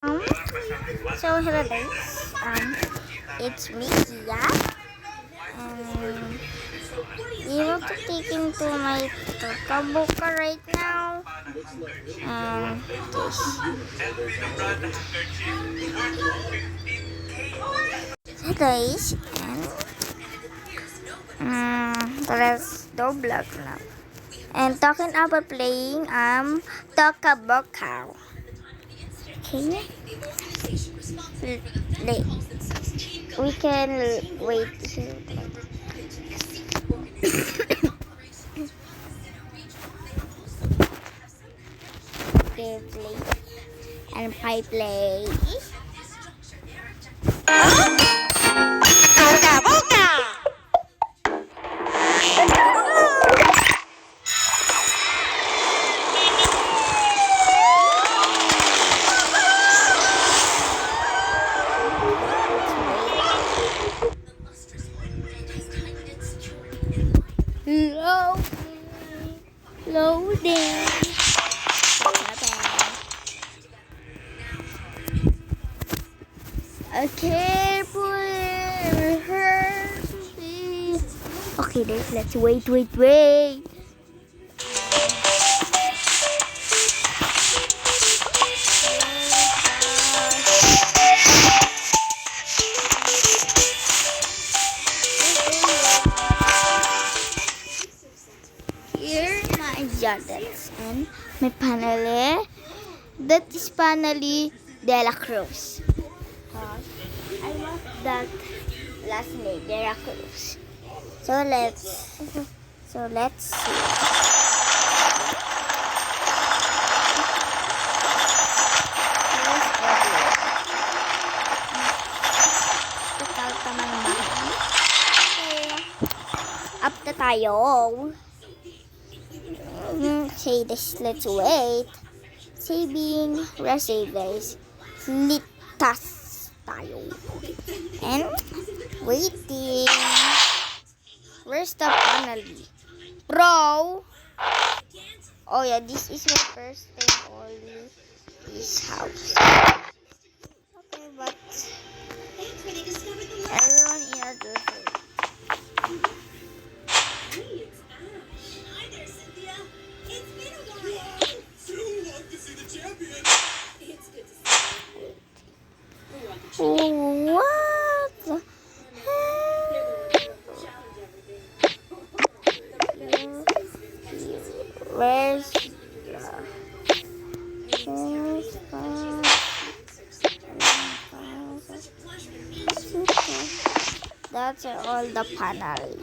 So hello guys, it's me Kia, and we want to take into my Kabuka right now, and this. So guys, and let's do vlog now. And talking about playing Tokaboka. Okay. We can wait here. Okay, play. And I play. Tokaboka! Loading. Okay, okay, let's wait. Here my Jordans and my panel. That is Panali De La Cruz. I want that last name, De La Cruz. So let's see. Up na tayo. Say this, let's wait. Saving, receive guys. Litas tayo. And waiting. Where's the penalty? Bro! Oh yeah, this is my first time only this house. Okay, but everyone in a different. What the Where's that's all the panel.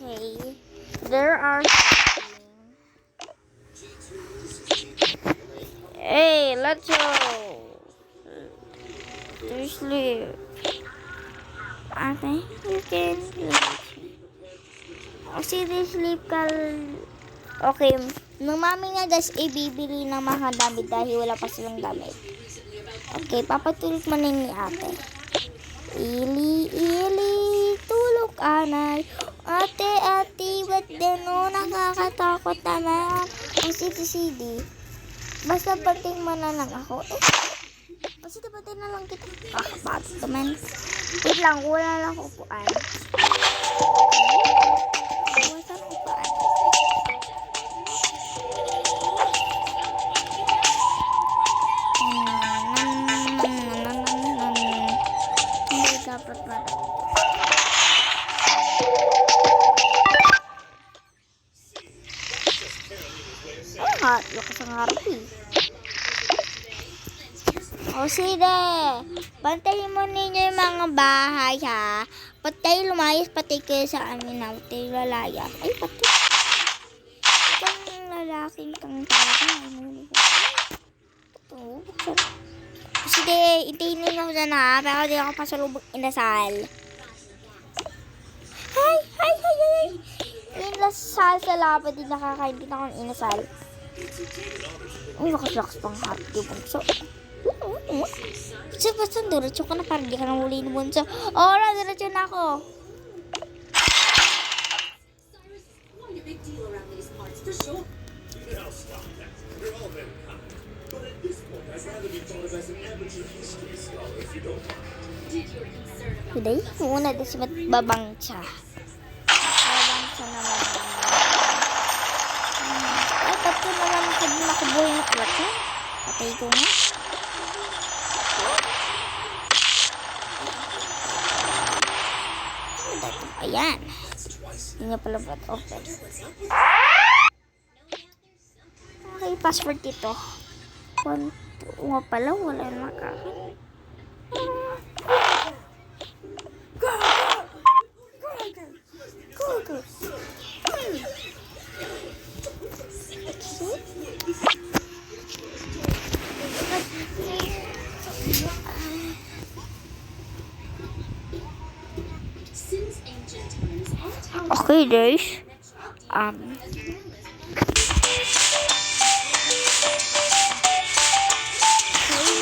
Okay, there are. Hey, let's go. To sleep. Okay, you can sleep ka. Okay, nung mami nga guys, ibibili ng mga damit dahil wala pa silang damit. Okay, papatulog mo na ni ate. Ili, tulog anay. Ate, ba't din nakakatakot naman? Ang CD. Basta pating mo na lang ako. Basta pating na lang kita. Ba't naman? Wait lang, wala lang upuan. Wala lang upuan. Hindi dapat mata. Lakas ang harap eh. O sige, pantayin mo ninyo yung mga bahay ha. Patay lumayas, patay kayo sa amin na. Patay lalaya. Ay, patay. Itong lalaking kang tawag na. Ito. Sige, intayin ninyo ako dyan ha. Pero di ako pasalubog inasal. Hi. Inasal sa lapad din nakakain din akong inasal. Uy, lakas pang hati yung bungso. So, basta diretso ka na para di ka na huli ni Bunso. Oo, na, diretso na ako. Kuday, muna din si babangsa. Babangsa naman. Ay, ba't ko naman nakabuhay na plot ha? Patay ko nga. Ayan. Hindi nga pala plot open. Okay, password dito. 1, 2, nga pala, wala na kakain. Go. Okay, guys.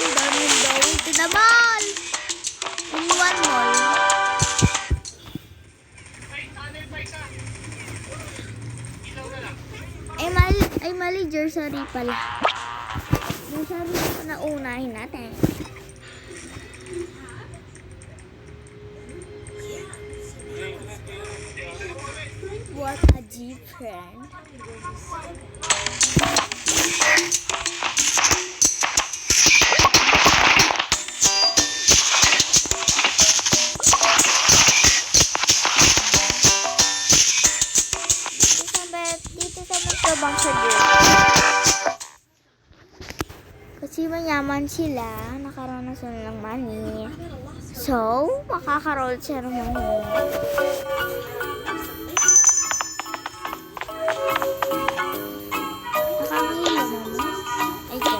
Daming daw tinabal. Iniwan mo. Ay mali, Jersey pala. Masyari na unahin natin. What a different. Dito sa magkabangsa din. Kasi mayaman sila, nakaranas na ng money. So, makakaroll siya ng money. Nakakahilo naman. Ay, ito.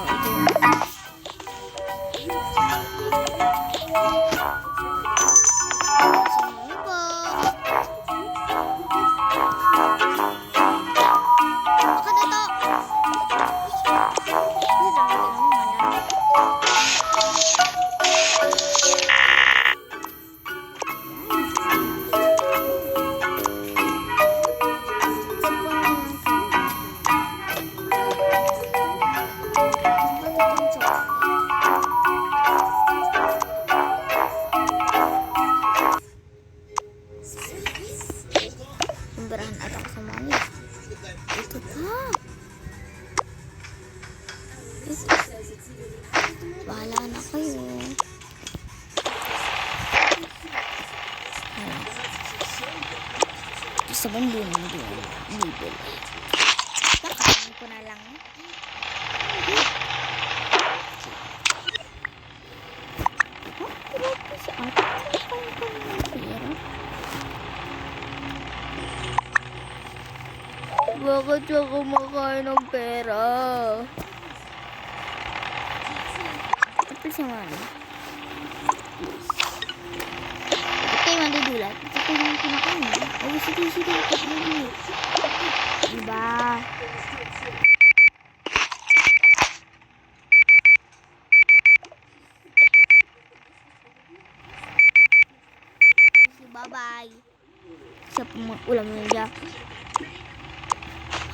Sumbrahan at ako sa mami. Ito ka. Bahala na kayo. Ito sa bando na bibili. Kakain ko na lang. Sa atin. Bakit siya kumakain ng pera? Ito siya man. Ito kayo mandidulat. Ito kayo yung kinakain. Oh, sige. Diba? Bye-bye. Sa ulam mo niya.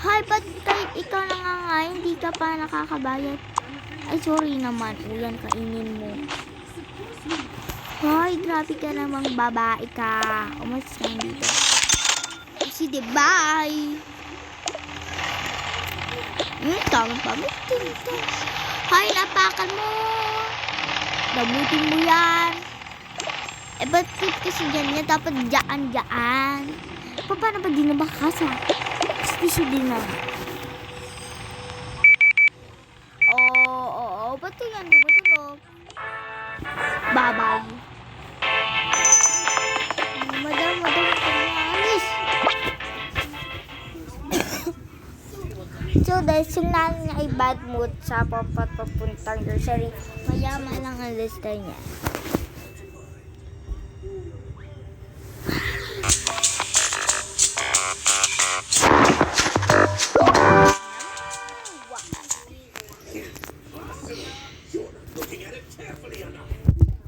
Hi, ba't ikaw na nga hindi ka pa nakakabayad? Ay, sorry naman. Ulan, kainin mo. Hoy, grabe ka namang babae ka. Umalis ka dito. Sige, bye! Tama pa. Hoy, napakan mo! Dabutin mo yan! Eh, ba't kasi ganyan? Dapat dyan. Paano ba di na makakasa? Kasi din na. Oo. Ba't yan? Dumatulog. Bye-bye. Madam. Alis. So, dahil sinali niya ay bad mood sa papuntang grocery, mayaman lang ang lista niya.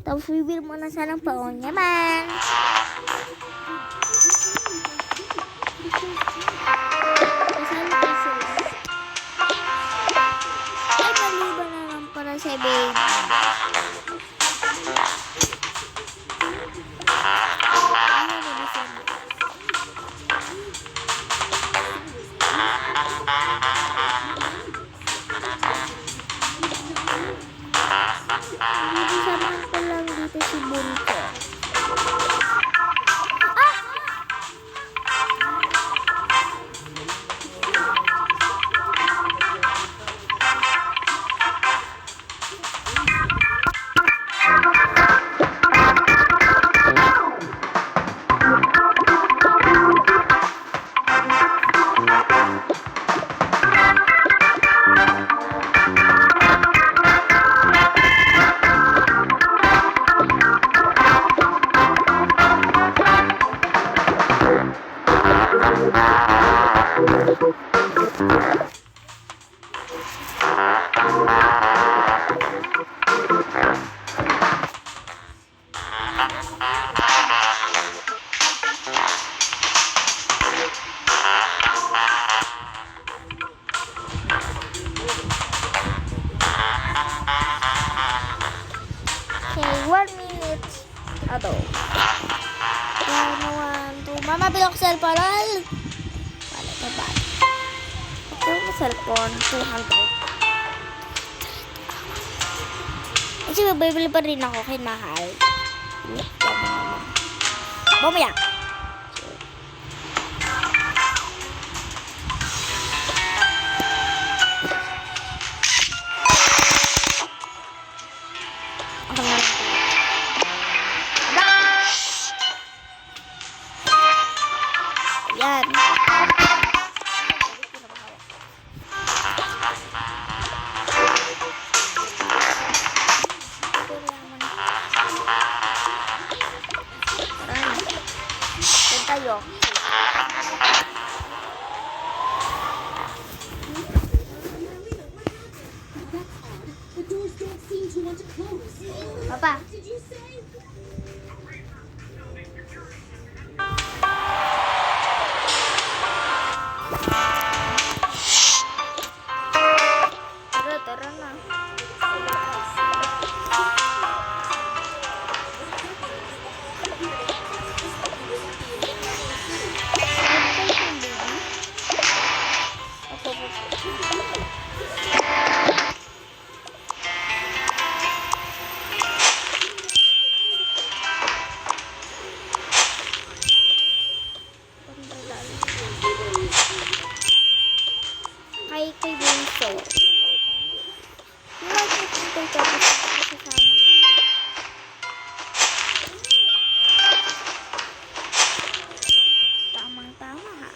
Tapos bibili mo na sana ng paonyaman. Kasama kayo sila. Ay, maliban na lang para sa baby. Samahan ko lang dito si Bunko. Okay, 1 minute. Ato. 1, 2. Mama, bilang ko cellphone. Wala na ba? Okay, yung cellphone. 200. Kasi mabibili pa rin ako kay mahal. Mamaya. Yan. Tayo. Papa. Tara na. Kay Bunso. Tamang-tama ha.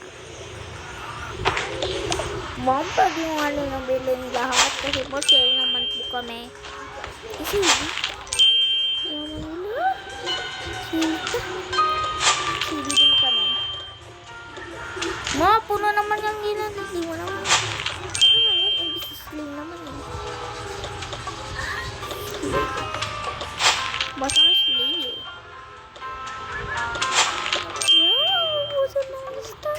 Mom, pwede mo nga lang bilhin lahat kasi po sale naman po kami. Kasi, naman nila. Sige din kami. Ma, puno naman yung gilid. Hindi mo naman. Slim naman eh. Basta ang slim eh. Busan na ang lista.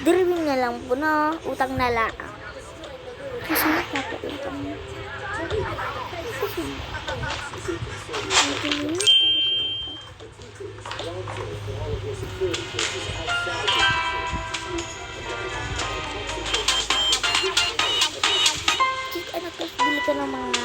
Driving na lang po na. Utang na lang. Kasi nakapagin kami. Anak, bili ka ng mga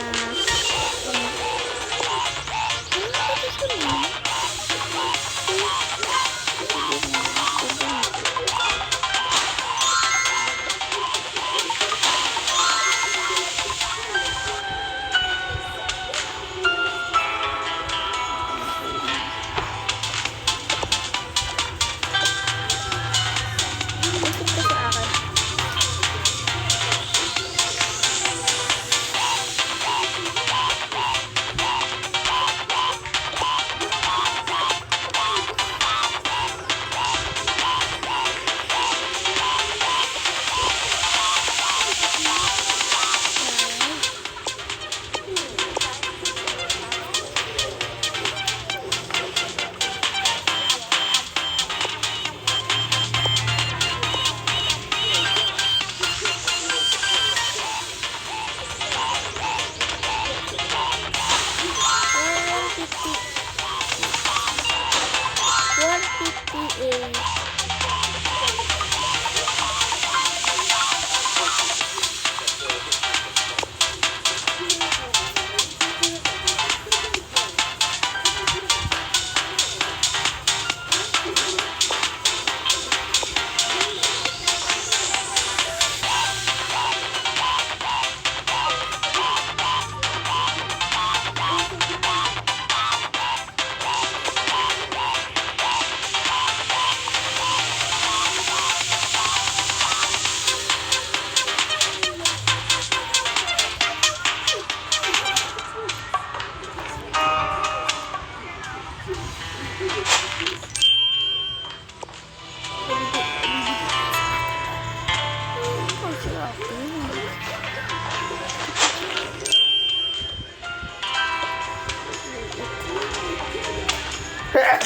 Ayan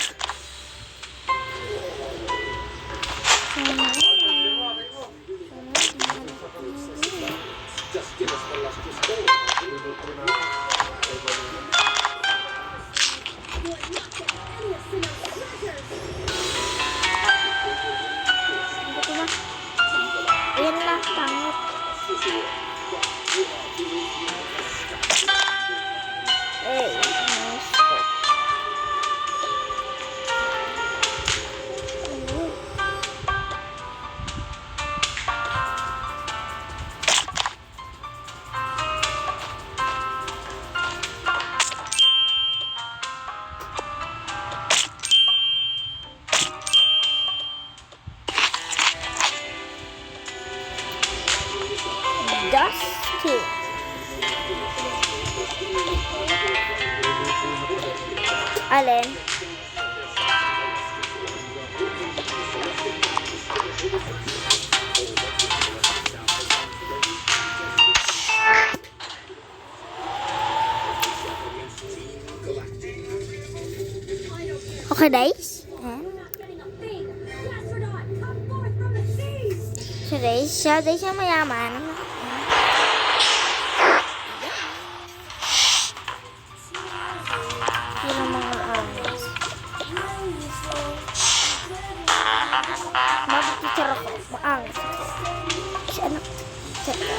na, pangit. Nice po. Dusty. Alin? Okay, guys. Siya guys, siya mayaman. Yun ang mga angles. Mag-teacher ako. Maangles ako. Si anak. Teacher ko.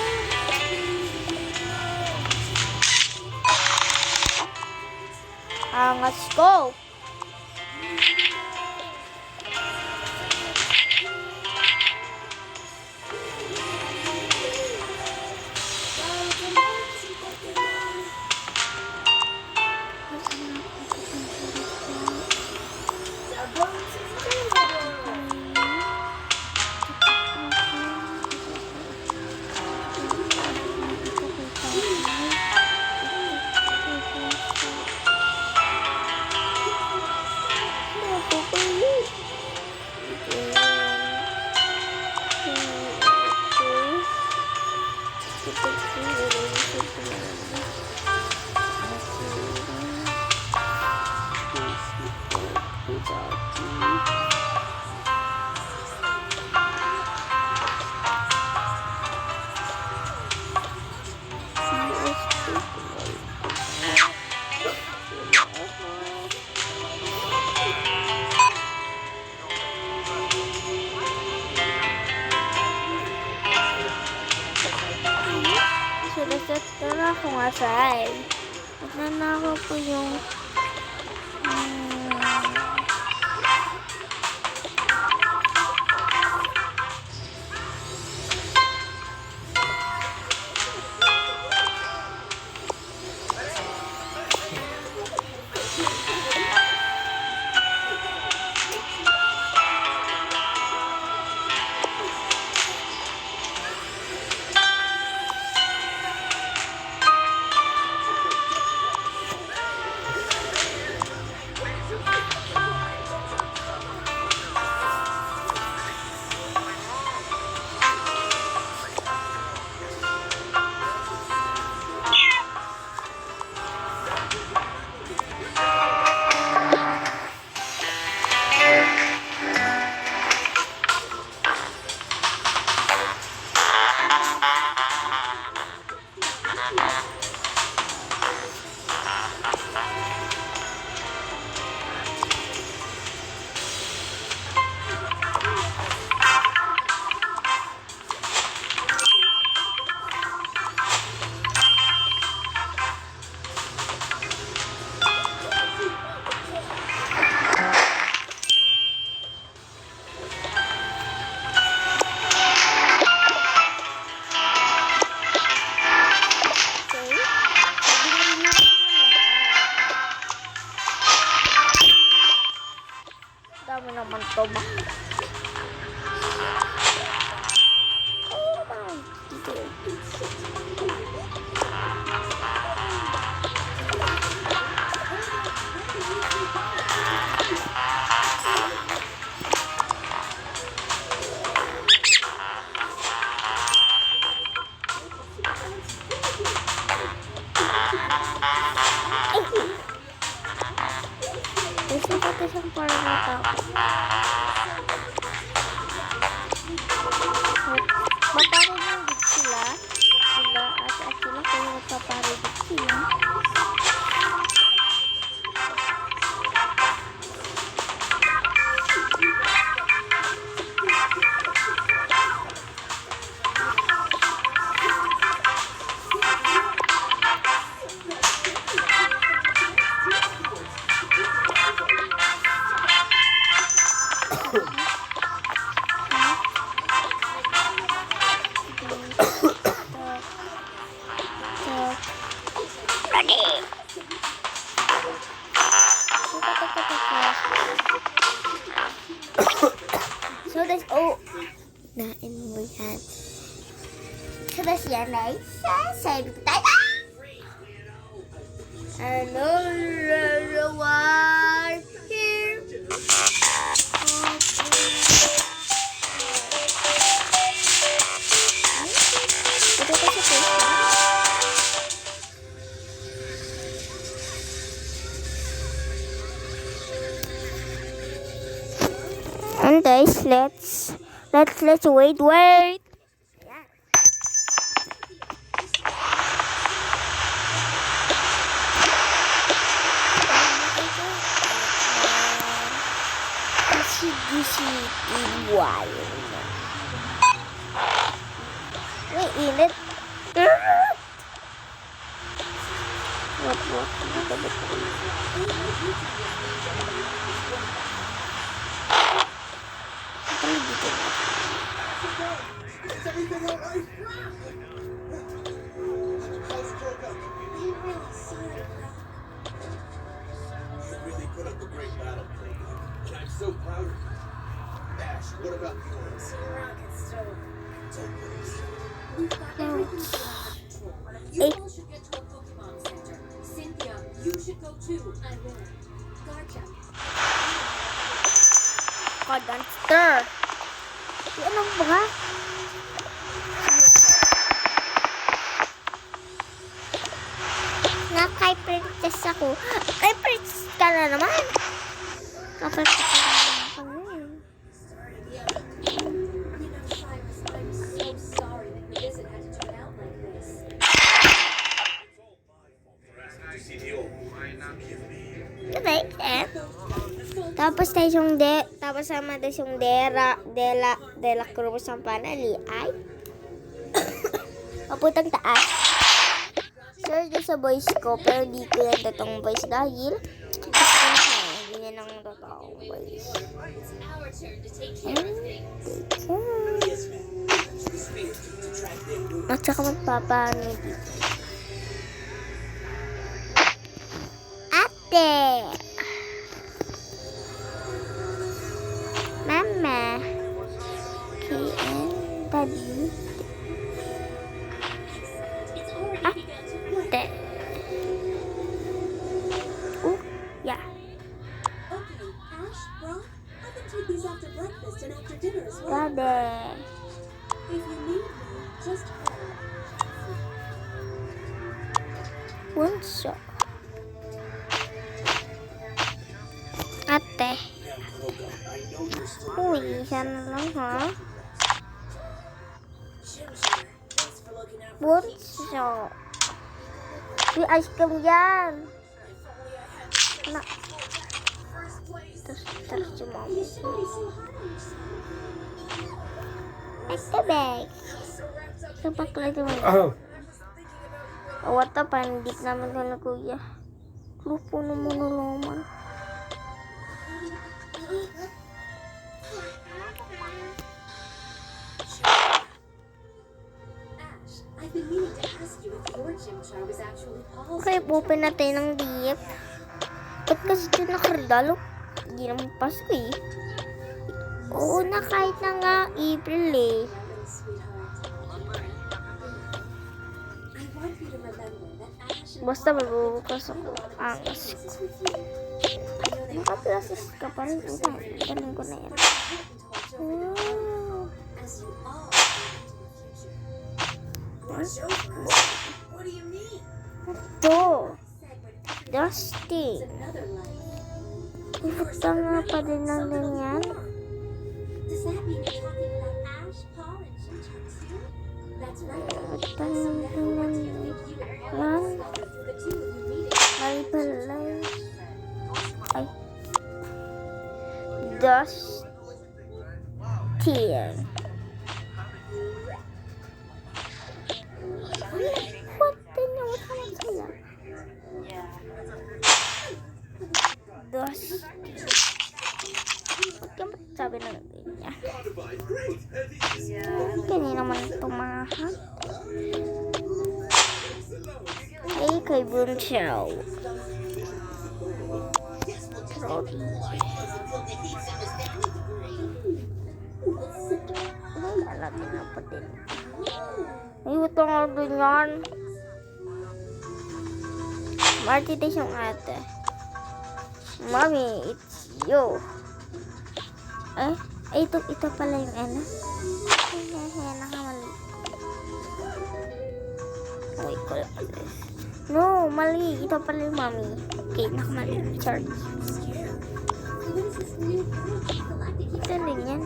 Angas ko. Sulat na ako nga sa'yo. Nagnanakaw po yung dami naman to ba? Gusto ko isang para natapos. Mapaparindig sila. Sila at sila kaya magpaparindig sila. So that's nain mo yan. So that's yan ay sabi ko tayo. Another one here. Ito kasi Facebook. And guys, let's wait. Yeah. Wait, init. What? Is everything all right? You really put up a great battle, Playboy. And I'm so proud of you. Ash, what about yours? Don't worry. We've got everything under control. You all should get to a Pokemon Center. Cynthia, you should go too. I will. Gotcha. Monster. Ano ba? Nga kay princess ako. Ay, princess ka na naman. Kapag ka na naman. Cyrus, I'm so sorry that your visit had to turn out like this. Diba? Tapos sama tayo yung De La Cruz ang panali ay papuntang taas. Search doon sa voice ko, pero di ko yung totoong voice dahil hindi niya ng totoong voice. It's our turn to take care of things. At saka magpapaano dito. Ate! Mama! KN Daddy? Ate! Yeah. Okay, Ash, Brock, I can take these after breakfast and after dinner as well. Daddy! If you need me, just call. Bunso. Ate. Uy, isa na lang ha. Bunso. Uy, ice cream yan. Na. Terus cuma. Ate bag. Sapak lagi mo. Awat na pandit naman ka na kuya. Lupo naman naman. Ash, I've been meaning to ask you if your Chimchar was actually Paul's. Okay, open natin ng dip. Ba't kasi ito nakaregalo? Hindi naman Pasko eh. Oo na, kahit na nga April eh. Basta magbubukas ako. Angas ko. Naka-plasis ka pa rin. Ganun ko na yan. Wow. What do you mean? Ito. Dusty. Basta nga pa din ng ganyan. Does that mean you're talking about Ash, Paul, and Shin-chan too? That's right. Basta So nga then, what do you ganyan. think you and Paul Yan. discovered through the two of you meeting? Ay pala. Ay. Dustin. What the no? What naman sila? Dustin. Ba't yung sabi na ganyan? Modified, great. And easy. Kanina naman tumahat. Ay, kay Bunchow. Brody. Ay, alamin na pa din. Ay, ito nga doon yan. Marty tayo siyang ate. Mommy, it's you. Ito pala yung ano. Ay, nakamali. Wait, ko lang pala. No, mali. Ito pala yung mommy. Okay, nakamali. Sorry. So what is this new group, Galactic Heroes? Ito din yan.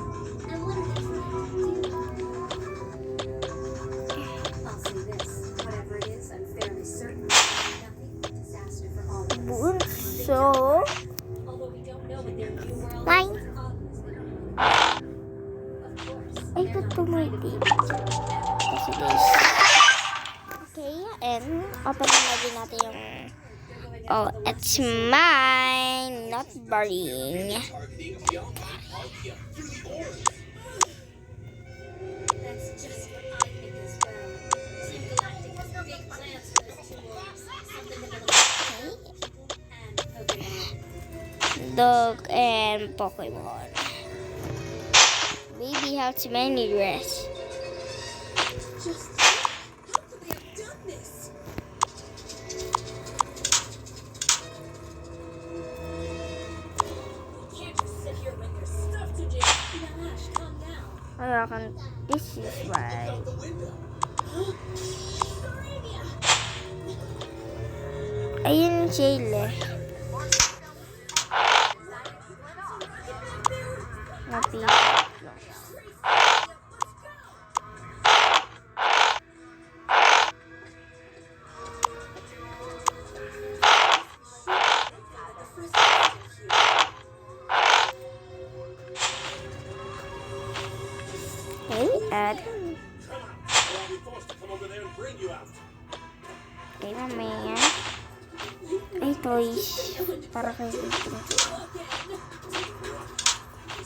And what are they trying to do? I'll say this. Whatever it is, I'm fairly certain nothing but disaster for all of us. Bunso. Although we don't know what their new world Mine. is, obviously. Of course. Ay, they're not tutumiti. Kasi guys. Okay, and open na din natin yung... Oh, it's mine. Not boring. Targeting beyond Archaea through the orange. That's just what I think as well. Team Galactic has big plans for this tool. Something that will help people and Pokemon. Dog and Pokemon. Baby has many dress. Just how could they have done this? You can't just sit here when there's stuff to do. Now, Ash, calm down. Kaya kan, this is why. Out the window. Arabia! Ayun sila. Napipit lang. Hey, Ed. Allow me forced to come over there and bring you out. Hey, mamaya. Ay, toys. Para kay Victor.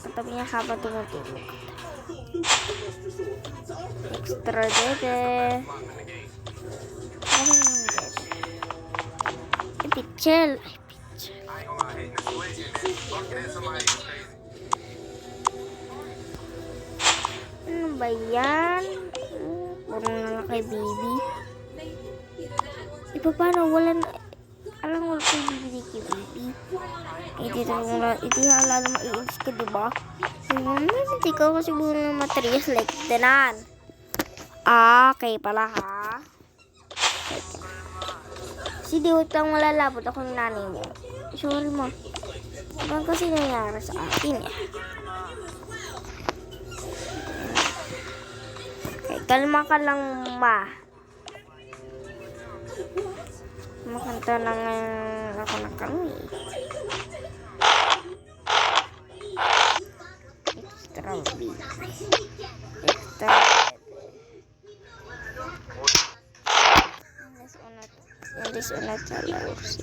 Katabi niya habang tumutulog. Extra dede. Ano yung dede? Ay, pichel. Ay, pichel. Ano ba yan? Puro na lang kay baby. Iba paano? Wala na. Alam mo kay baby ni kay baby. Hindi na lalo maiinis ka, diba? Hindi ka kasi buo ng materials like danan. Okay pala ha. Kasi di wag kang malalabot ako ng nanay mo. Sorry mo. Ano kasi nangyari sa akin eh. Okay, kalma ka lang ma. Makanta na ngayon ako ng kami. Extra big. Extra this una challenge.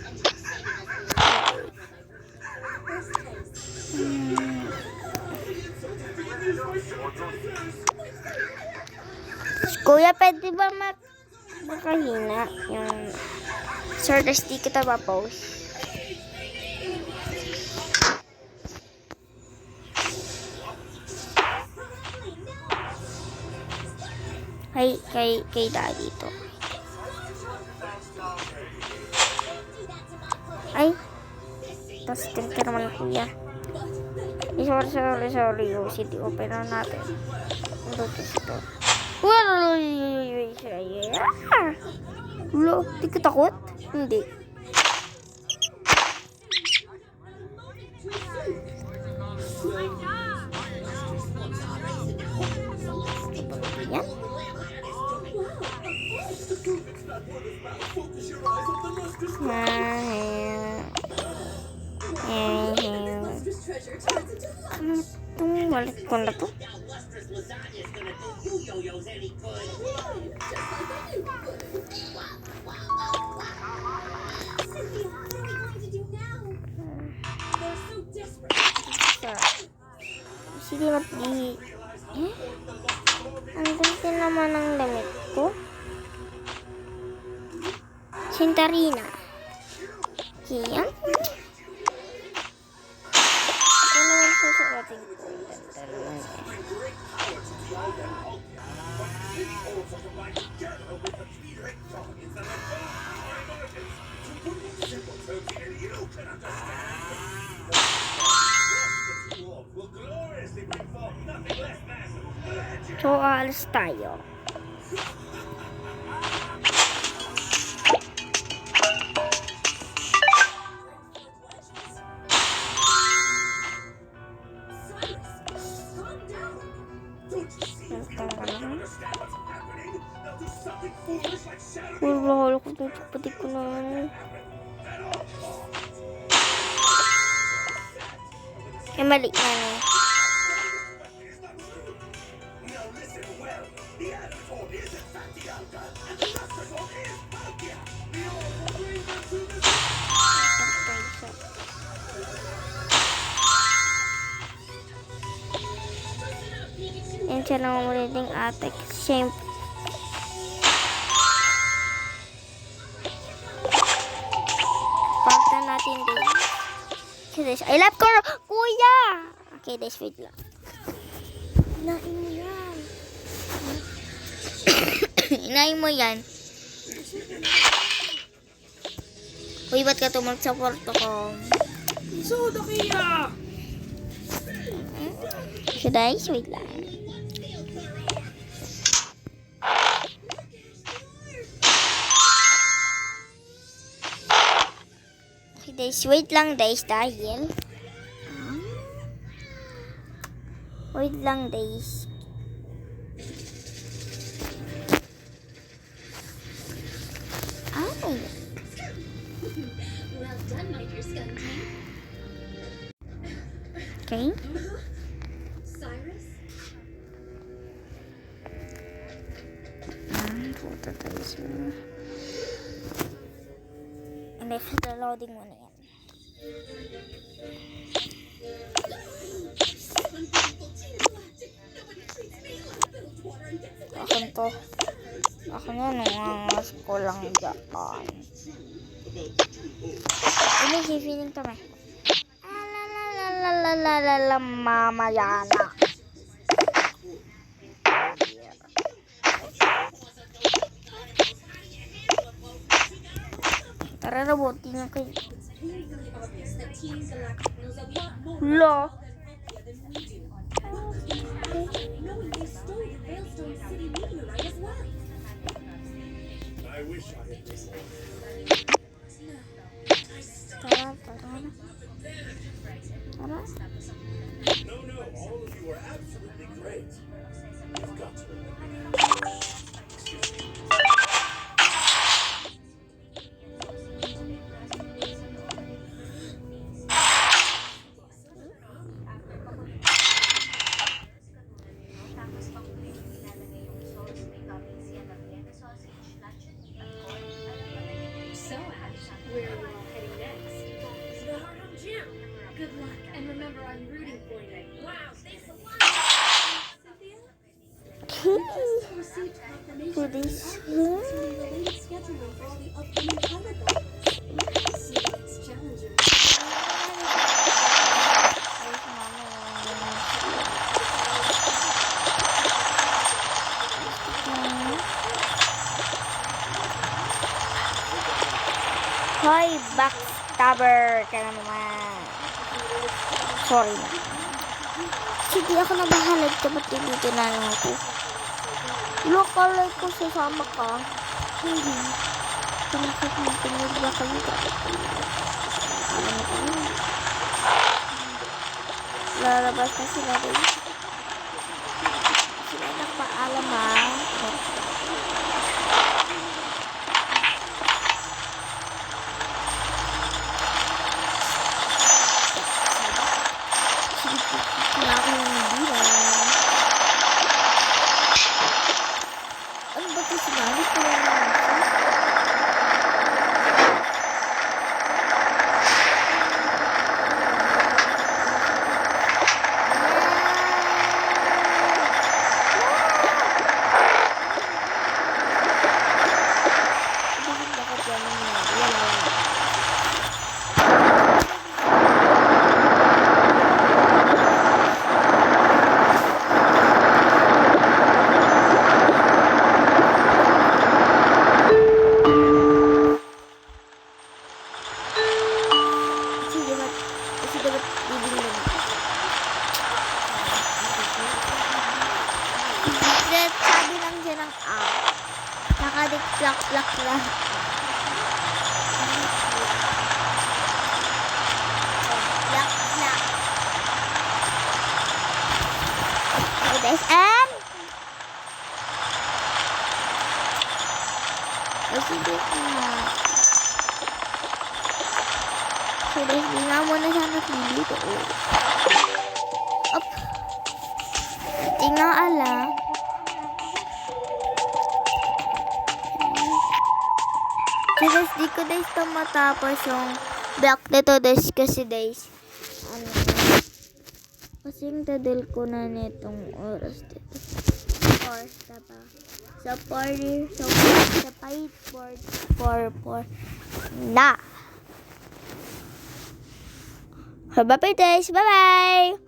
Kuya, pwede ba makahina yung Stardust di kita pa-post? Kay daddy to. Ay, tapos tinker naman kuya. Sorry. OCD open na natin. Ito. Ulo, di ka takot? Hindi. pressure turns into love. Ano itong balik ko na to? That lustrous lasagna is gonna do you yo-yos any good. Just like I knew it would. Cynthia, what are we going to do now? They're so desperate. Sige, ang ganda naman ng damit ko. Sintarina. Yan. Ito naman susuotin ko. Ganda naman eh. So, aalis tayo. Cyrus, calm down. Don't you see if we don't understand what's happening? They'll do something foolish like shatter Uy, bahal ko itong kapatid ko na ano. Eh, mali na eh. Now listen well. The Avatar isn't Fatialka, and the Lustrous is Palkia. The Orc will bring them to the Yan siya lang umuliting ate. Siyempre. Pagta natin din. I love ko, kuya! Okay, this wait lang. Inain mo yan. Inain mo yan. Uy, ba't ka tumag sa kwarto ko? Soda kaya. Should I? Wait lang. Okay, guys. Wait lang, guys. Dahil. Wait lang, guys. Ay. Well done, my dear Skunky. Okay. Cyrus? Puta tayo siya. Hindi, sa loading mo na yan. Akin to. Akin yan, nangangas ko lang dyan. Ini si feeling to, may. Alalalalalalala, mamaya na. Tara, robotin na kayo. Painfully obvious that Team Galactic knows a lot more Lo. about Velvetia than we do. Knowing they stole the Veilstone City meteorite as well. I wish I had this one. Tara, tara. Tara. No, all of you are absolutely great. You've got to remember. Excuse me. So, Ash, where are you all heading next? To the Harlem Gym. Good luck, and remember I'm rooting for you. Wow, thanks a lot. Cynthia? Just received confirmation For from the this office concerning the latest scheduling for all the upcoming pilot battles. See you next challenger. Hoy, backstabber ka na naman. Sorry na. Sige, ako na bahalad ka. Ba't dito na lang ako? Local ko sasama ka. Hindi. Tumakot mo, pinigla ka nito. Alam mo kami. Lalabas na sila rin. Sila nagpaalam ha. Plak, plak, plak. Plak, plak. Okay, guys, and sige na. So, guys, di nga muna siya naglilito. Up. Tingnan ala. So, guys, di ko guys ito matapos yung block nito guys kasi guys kasing tadil ko na nitong oras dito. Oras na ba? Sa 5 na. Bye-bye guys. Bye-bye.